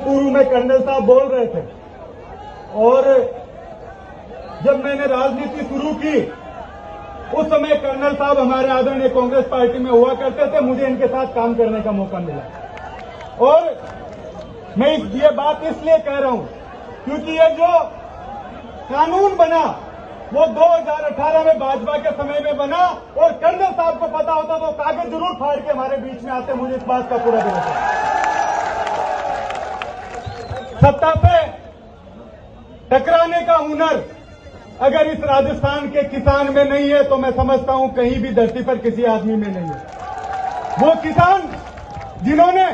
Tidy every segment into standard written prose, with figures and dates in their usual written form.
पूर्व में कर्नल साहब बोल रहे थे, और जब मैंने राजनीति शुरू की उस समय कर्नल साहब हमारे आदरणीय कांग्रेस पार्टी में हुआ करते थे। मुझे इनके साथ काम करने का मौका मिला, और मैं ये बात इसलिए कह रहा हूं क्योंकि ये जो कानून बना वो 2018 में भाजपा के समय में बना, और कर्नल साहब को पता होता तो कागज जरूर फाड़ के हमारे बीच में आते। मुझे इस बात का पूरा भरोसा है। सत्ता पे टकराने का हुनर अगर इस राजस्थान के किसान में नहीं है तो मैं समझता हूं कहीं भी धरती पर किसी आदमी में नहीं है। वो किसान जिन्होंने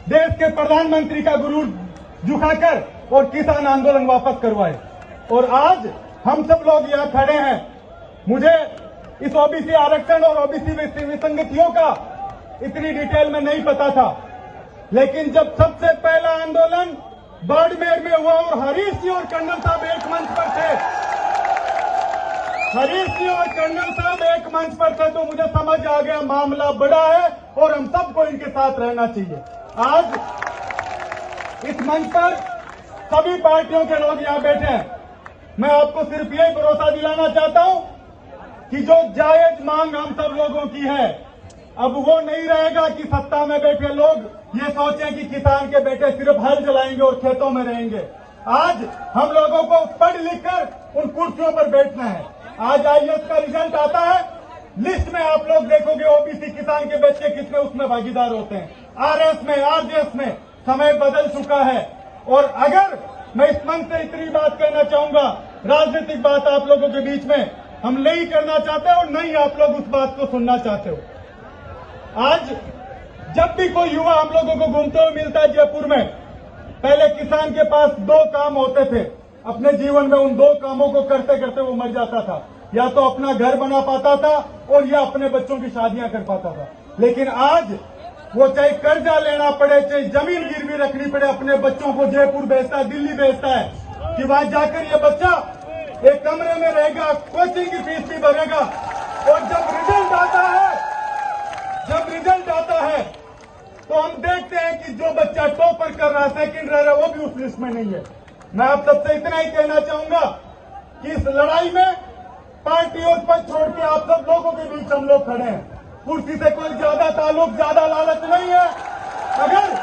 देश के प्रधानमंत्री का गुरूर झुकाकर और किसान आंदोलन वापस करवाए, और आज हम सब लोग यहां खड़े हैं। मुझे इस ओबीसी आरक्षण और ओबीसी विसंगतियों का इतनी डिटेल में नहीं पता था, लेकिन जब सबसे पहला आंदोलन बाड़मेर में हुआ और हरीश जी और कर्नल साहब एक मंच पर थे, हरीश जी और कर्नल साहब एक मंच पर थे, तो मुझे समझ आ गया मामला बड़ा है और हम सबको इनके साथ रहना चाहिए। आज इस मंच पर सभी पार्टियों के लोग यहां बैठे हैं। मैं आपको सिर्फ यही भरोसा दिलाना चाहता हूं कि जो जायज मांग हम सब लोगों की है, अब वो नहीं रहेगा कि सत्ता में बैठे लोग ये सोचें कि किसान के बेटे सिर्फ हल चलाएंगे और खेतों में रहेंगे। आज हम लोगों को पढ़ लिख कर उन कुर्सियों पर बैठना है। आज आईएएस का रिजल्ट आता है, लिस्ट में आप लोग देखोगे ओबीसी किसान के बच्चे कितने उसमें भागीदार होते हैं। आरएस में, आरजेएस में समय बदल चुका है, और अगर मैं इस मंच से इतनी बात कहना चाहूंगा, राजनीतिक बात आप लोगों के बीच में हम नहीं करना चाहते और नहीं आप लोग उस बात को सुनना चाहते हो। आज जब भी कोई युवा हम लोगों को घूमते हुए मिलता है जयपुर में, पहले किसान के पास दो काम होते थे अपने जीवन में, उन दो कामों को करते करते वो मर जाता था। या तो अपना घर बना पाता था और या अपने बच्चों की शादियां कर पाता था। लेकिन आज वो चाहे कर्जा लेना पड़े, चाहे जमीन गिरवी रखनी पड़े, अपने बच्चों को जयपुर भेजता है, दिल्ली भेजता है कि वहां जाकर ये बच्चा एक कमरे में रहेगा, कोचिंग की फीस भी भरेगा, और जब रिजल्ट आता है तो हम देखते हैं कि जो बच्चा टॉपर कर रहा है, सेकंड रह रहा है, वो भी उस लिस्ट में नहीं है। मैं आप सबसे इतना ही कहना चाहूंगा कि इस लड़ाई में पार्टी और पद छोड़ के आप सब लोगों के बीच हम लोग खड़े हैं। कुर्सी से कोई ज्यादा ताल्लुक, ज्यादा लालच नहीं है। अगर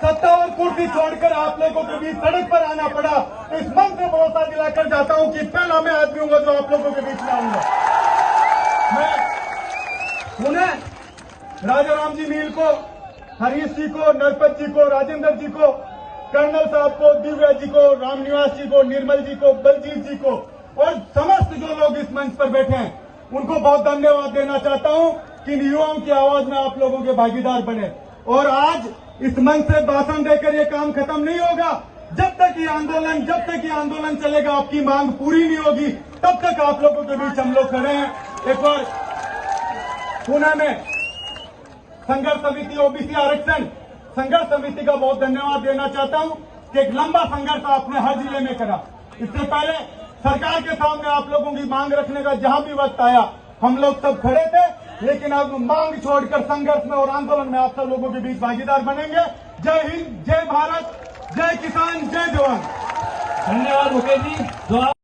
सत्ता और कुर्सी छोड़कर आप लोगों के बीच सड़क पर आना पड़ा तो इस मन से भरोसा दिलाकर जाता हूं कि पहला मैं आदमी हूंगा जो आप लोगों के बीच में आऊंगा। मैं उन्हें राजा राम जी मील को, हरीश जी को, नरपत जी को, राजेंद्र जी को, कर्नल साहब को, दिव्या जी को, रामनिवास जी को, निर्मल जी को, बलजीत जी को और समस्त जो लोग इस मंच पर बैठे हैं उनको बहुत धन्यवाद देना चाहता हूं कि इन युवाओं की आवाज में आप लोगों के भागीदार बने। और आज इस मंच से भाषण देकर ये काम खत्म नहीं होगा। जब तक ये आंदोलन चलेगा, आपकी मांग पूरी नहीं होगी, तब तक आप लोगों के बीच हम लोग खड़े हैं। एक बार पुणे में संघर्ष समिति ओबीसी आरक्षण संघर्ष समिति का बहुत धन्यवाद देना चाहता हूं कि एक लंबा संघर्ष आपने हर जिले में करा। इससे पहले सरकार के सामने आप लोगों की मांग रखने का जहां भी वक्त आया हम लोग सब खड़े थे, लेकिन अब मांग छोड़कर संघर्ष में और आंदोलन में आप सब लोगों के बीच भागीदार बनेंगे। जय हिंद, जय भारत, जय किसान, जय जवान। धन्यवाद मुकेश जी।